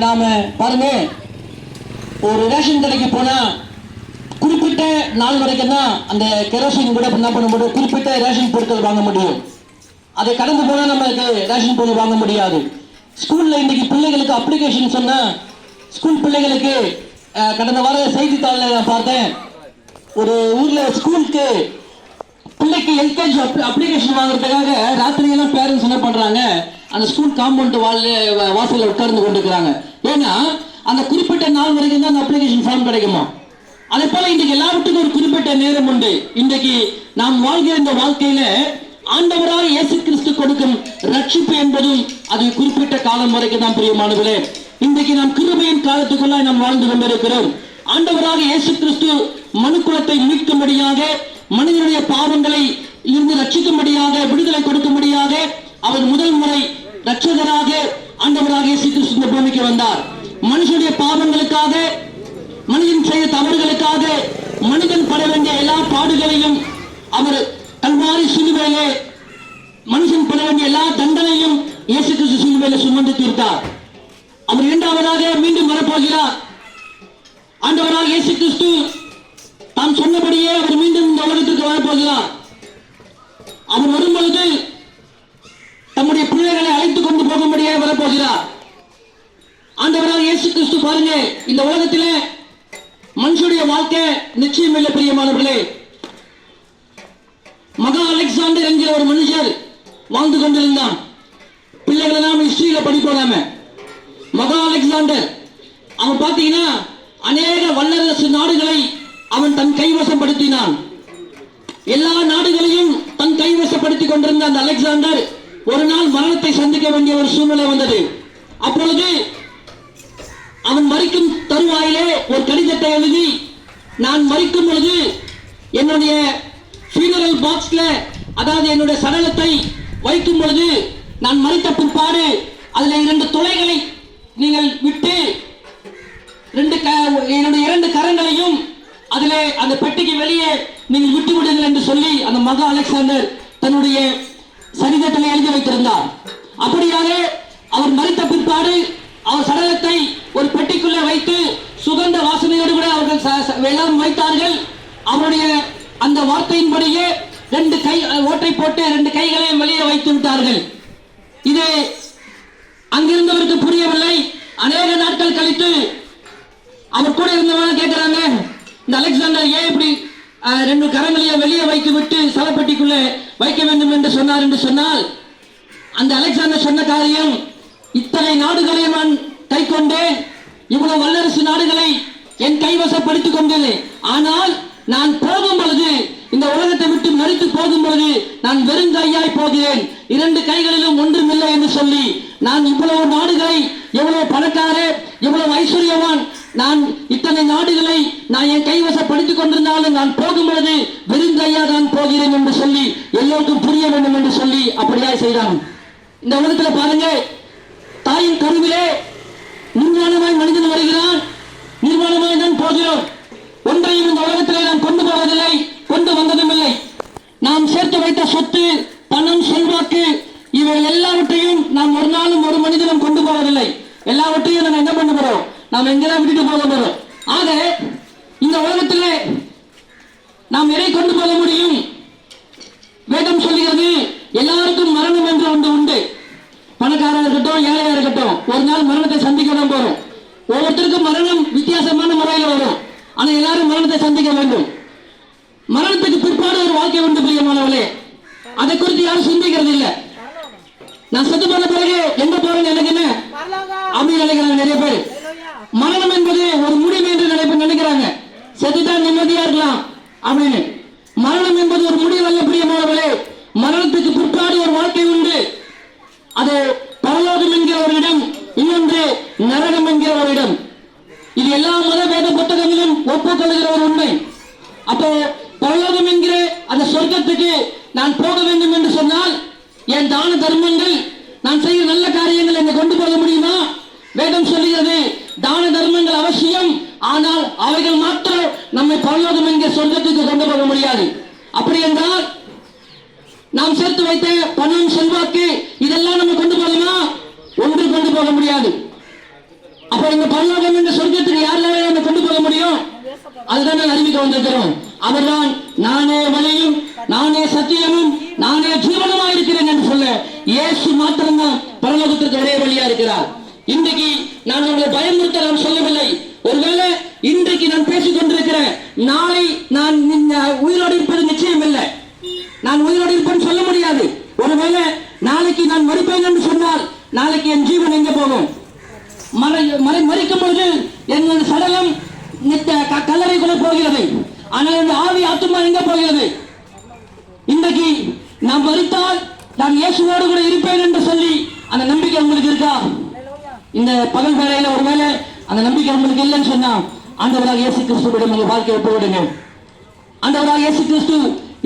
நாம பாருங்க, ஒரு ரேஷன் கடைக்கு போனா குறிப்பிட்ட நாள் வரைக்கும் தான் அந்த கெரோசின் கூட என்ன பண்ண முடியும், குறிப்பிட்ட ரேஷன் பொருட்கள் வாங்க முடியும். அதை கடந்து போனா நம்மளுக்கு ரேஷன் பொருள் வாங்க முடியாது. ஸ்கூல்ல இன்னைக்கு பிள்ளைகளுக்கு அப்ளிகேஷன் சொன்னா, ஸ்கூல் பிள்ளைகளுக்கு கடந்த வார செய்தித்தாளில் நான் பார்த்தேன், ஒரு ஊர்ல ஸ்கூலுக்கு பிள்ளைக்கு எல்கேஜி அப்ளிகேஷன் வாங்குறதுக்காக ராத்திரியெல்லாம் பேரண்ட்ஸ் என்ன பண்றாங்க, அந்த ஸ்கூல் காம்பவுண்ட் வாசல்ல உட்கார்ந்து கொண்டிருக்கிறாங்க. ஏன்னா அந்த குறிப்பிட்ட நாள் வரைக்கும் தான் அந்த அப்ளிகேஷன் ஃபார்ம் கிடைக்குமா. அதே போல இன்றைக்கு எல்லாவற்றுக்கும் ஒரு குறிப்பிட்ட நேரம் உண்டு. இன்றைக்கு நாம் வாழ்கிற இந்த வாழ்க்கையில ஆண்டவராக இயேசு கிறிஸ்து கொடுக்கும் ரட்சிப்பு என்பதும் அது குறிப்பிட்ட காலம் வரைக்கும் தான். பிரியமானவர்களே, இன்றைக்கு நாம் கிருபையின் காலத்துக்குள்ள நாம் வாழ்ந்து கொண்டிருக்கிறோம். ஆண்டவராக இயேசு கிறிஸ்து மனுக்குலத்தை மீட்கும்படியாக, மனிதனுடைய பாவங்களை இருந்து ரட்சிக்கும்படியாக, விடுதலை கொடுக்கும்படியாக அவர் முதல் முறை ரட்சகராக ஆண்டவராக இயேசு கிறிஸ்து இந்த பூமிக்கு வந்தார். மனுஷனுடைய பாவங்களுக்காக, மனிதன் செய்த தவறுகளுக்காக மனிதன் பட வேண்டிய எல்லா பாடுகளையும் அவர் கல்வாரி சிலுவையிலே, மனுஷன் பட வேண்டிய எல்லா தண்டனையும் இயேசு கிறிஸ்து சிலுவையிலே சுமந்து தீர்த்தார். அவர் இரண்டாவதாக மீண்டும் வரப்போகிறார். ஆண்டவராக இயேசு கிறிஸ்து தாம் சொன்னபடியே அவர் மீண்டும் இந்த உலகத்திற்கு வரப்போகிறார். அவர் வரும்பொழுது தம்முடைய பிள்ளைகளை அழைத்துக் கொண்டு போகும்படியே வரப்போகிறார். ஆண்டவராக இயேசு கிறிஸ்து பாருங்க, இந்த உலகத்திலே மனுஷனுடைய வாழ்க்கை நிச்சயம் இல்லை. பிரியமானவர்களே, மகா அலெக்சாண்டர் என்கிற ஒரு மனுஷர் வாழ்ந்து கொண்டிருந்தான். பிள்ளைகளை நாம் ஹிஸ்டரியில படிப்போம். மகா அலெக்சாண்டர் அவன் பார்த்தீங்கன்னா அநேக வல்லரசு நாடுகளை அவன் தன் கைவசப்படுத்தினான். எல்லா நாடுகளையும் தன் கைவசப்படுத்திக் கொண்டிருந்த அந்த அலெக்சாண்டர் ஒரு நாள் மரணத்தை சந்திக்க வேண்டிய ஒரு சூழ்நிலை வந்தது. அப்பொழுது அவன் மரிக்கும் தருவாயிலே ஒரு கடிதத்தை எழுதி, நான் மரிக்கும் பொழுது என்னுடைய ஃபியூனரல் பாக்ஸ்ல, அதாவது என்னுடைய சடலத்தை வைக்கும் பொழுது நான் மரித்த பிற்பாடு அதுல 2 துளைகளை நீங்கள் விட்டு என்னுடைய 2 கரங்களையும் அதிலே அந்த பெட்டிக்கு வெளியே நீங்கள் விட்டு விடுங்கள் என்று சொல்லி அந்த மகா அலெக்சாண்டர் தன்னுடைய சரிதத்தில் எழுதி வைத்திருந்தார். அப்படியாக அவர் மரித்த பிற்பாடு அவர் சடலத்தை ஒரு பெட்டிக்குள்ளே வைத்து சுகந்த வாசனையோடு கூட அவர்கள் எல்லாம் வைத்தார்கள். அவருடைய அந்த வார்த்தையின்படியே 2 கை ஓட்டை போட்டு 2 கைகளையும் வெளியே வைத்து விட்டார்கள். இது அங்கிருந்தவருக்கு புரியவில்லை. அநேக நாட்கள் கழித்து அவர் கூட இருந்தவங்க கேட்கிறாங்க, இந்த அலெக்சாண்டர் ஏன் இப்படி 2 கரங்களையும் வெளியே வைத்து விட்டு சலப்பெட்டிக்குள்ளே வைக்க வேண்டும் என்று சொன்னார் என்று சொன்னால், அந்த அலெக்சாண்டர் சொன்ன காரியம், இத்தனை நாடுகளை நான் கை கொண்டேன், இவ்வளவு வல்லரசு நாடுகளை என் கைவசப்படுத்திக் கொண்டேன். ஆனால் நான் போகும் பொழுது, இந்த உலகத்தை விட்டு மறித்து போகும் பொழுது நான் வெறும் கையாய் போகிறேன், 2 கைகளிலும் ஒன்றுமில்லை என்று சொல்லி, நான் இவ்வளவு நாடுகளை, எவ்வளவு பணக்கார, எவ்வளவு ஐஸ்வர்யவான், நான் இத்தனை நாடுகளை நான் என் கைவசப்படுத்திக் கொண்டிருந்தாலும் நான் போகும் பொழுது வெறும் கையா தான் போகிறேன் என்று சொல்லி எல்லோருக்கும் புரிய வேண்டும் என்று சொல்லி அப்படியா செய்தான். இந்த உலகத்தில் பாருங்க, தாயின் கருவிலே நிர்வாணமாய் மனிதன் வருகிறான், நிர்வாணமாய் தான் போகிறோம். ஒன்றையும் இந்த உலகத்திலே நாம் கொண்டு போவதில்லை, கொண்டு வந்ததும் இல்லை. நாம் சேர்த்து வைத்த சொத்து, பணம், செல்வாக்கு, இவை எல்லாவற்றையும் நாம் ஒரு நாளும் ஒரு மனிதனும் கொண்டு போவதில்லை. எல்லாவற்றையும் நம்ம என்ன பண்ண போறோம், நாம் எங்கெல்லாம் விட்டுட்டு போக போறோம். ஆக இந்த உலகத்திலே நாம் எதை கொண்டு போக முடியும்? வேதம் சொல்லுகிறது, எல்லாருக்கும் மரணம் என்று ஒன்று உண்டு. பணக்காரா இருக்கட்டும், ஏழையா இருக்கட்டும், ஒரு நாள் மரணத்தை சந்திக்க தான் போறோம். ஒவ்வொருத்தருக்கும் மரணம் வித்தியாசமான முறையில் வரும். ஆனா எல்லாரும் மரணத்தை சந்திக்க வேண்டும். மரணத்துக்கு பிற்பாடு ஒரு வாழ்க்கை உண்டு. பிரியமானவர்களே, அதை குறித்து யாரும் சிந்திக்கிறது இல்லை. நான் செத்து போன பிறகு எங்க போறேன்னு நினைக்கிறேன் அப்படின்னு நினைக்கிறாங்க நிறைய பேர். மரணம் என்பது ஒரு முடிவு என்று நினைக்கிறாங்க. செத்துதான் நிம்மதியா இருக்கலாம் அப்படின்னு. மரணம் என்பது ஒரு முடிவு அல்ல. பிரியமானவர்களே, மரணத்துக்கு பிற்பாடு ஒரு வாழ்க்கை உண்டு. அது பரலோகம் என்கிற ஒரு இடம், இன்னொன்று நரகம் என்கிற ஒரு இடம். இது எல்லா மத வேத புத்தகங்களிலும் ஒப்புக்கொள்கிற ஒரு உண்மை. அப்போ பரலோகம் என்கிற அந்த சொர்க்கத்துக்கு நான் போக வேண்டும் என்று சொன்னால், என் தான தர்மங்கள், நான் செய்ய நல்ல காரியங்கள் என்னை கொண்டு போக முடியுமா? வேதம் சொல்லுகிறது, தான தர்மங்கள் அவசியம், ஆனால் அவைகள் மாத்திரம் நம்மை பரலோகம் என்கிற சொர்க்கத்துக்கு கொண்டு போக முடியாது. அப்படி என்றால் நாம் சேர்த்து வைத்த பணம், செல்வாக்கு, இதெல்லாம் நம்ம கொண்டு போகணுமா? ஒன்று கொண்டு போக முடியாது. அப்ப இந்த பரலோகம் என்ற சொர்க்கத்துக்கு யாரால நம்ம கொண்டு போக முடியும்? அதுதான் நான் அறிவிக்க வந்திருக்கிறோம். அவர்தான் நானே வழியும் நானே சத்தியமும் நானே ஜீவனுமா இருக்கிறேன் என்று சொல்ல இயேசு மாத்திரம்தான் பரலோகத்திற்கு ஒரே வழியா இருக்கிறார். இன்றைக்கு நான் உங்களை பயமுறுத்த நான் சொல்லவில்லை. ஒருவேளை இன்றைக்கு நான் பேசிக் கொண்டிருக்கிறேன், நாளை நான் உயிரோடு இருப்பது நிச்சயம் இல்லை. நான் உயிரோடு இருப்பேன்னு சொல்ல முடியாது. ஒருவேளை நாளைக்கு நான் மறிப்பேன் என்று சொன்னால் நாளைக்கு என் ஜீவன் எங்க போகும்? மறிக்கும் பொழுது என்னுடைய சடலம் கல்லறைக்குள்ள போகிறது. ஆனால் இந்த ஆவி ஆத்துமா எங்க போகிறது? இன்றைக்கு நான் மறித்தால் நான் இயேசுவோடு கூட இருப்பேன் என்று சொல்லி அந்த நம்பிக்கை உங்களுக்கு இருக்கா? இந்த பகல் வேளையில ஒருவேளை அந்த நம்பிக்கை உங்களுக்கு இல்லைன்னு சொன்னா ஆண்டவராக இயேசு கிறிஸ்துவிடம் உங்க வாழ்க்கையை ஒப்புவிடுங்க. ஆண்டவராக இயேசு கிறிஸ்து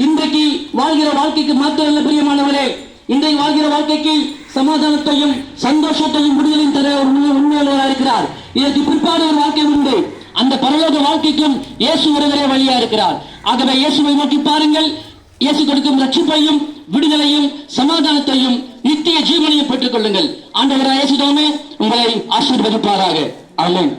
இன்றைக்கு வாழ்கிற வாழ்க்கைக்கு மாத்திரமல்ல பிரியமானவரே, இன்றைக்கு வாழ்கிற வாழ்க்கைக்கு சமாதானத்தையும் சந்தோஷத்தையும் விடுதலையும் தர ஒரு உண்மையுள்ளவராக இருக்கிறார். இதற்கு பிற்பாடு ஒரு வாழ்க்கை உண்டு. அந்த பரலோக வாழ்க்கைக்கும் இயேசு ஒருவரே வழியா இருக்கிறார். ஆகவே இயேசுவை நோக்கி பாருங்கள். இயேசு கொடுக்கும் ரட்சிப்பையும் விடுதலையும் சமாதானத்தையும் நித்திய ஜீவனையும் பெற்றுக் கொள்ளுங்கள். ஆண்டவராக இயேசு தாமே உங்களை ஆசீர்வதிப்பாராக. ஆமென்.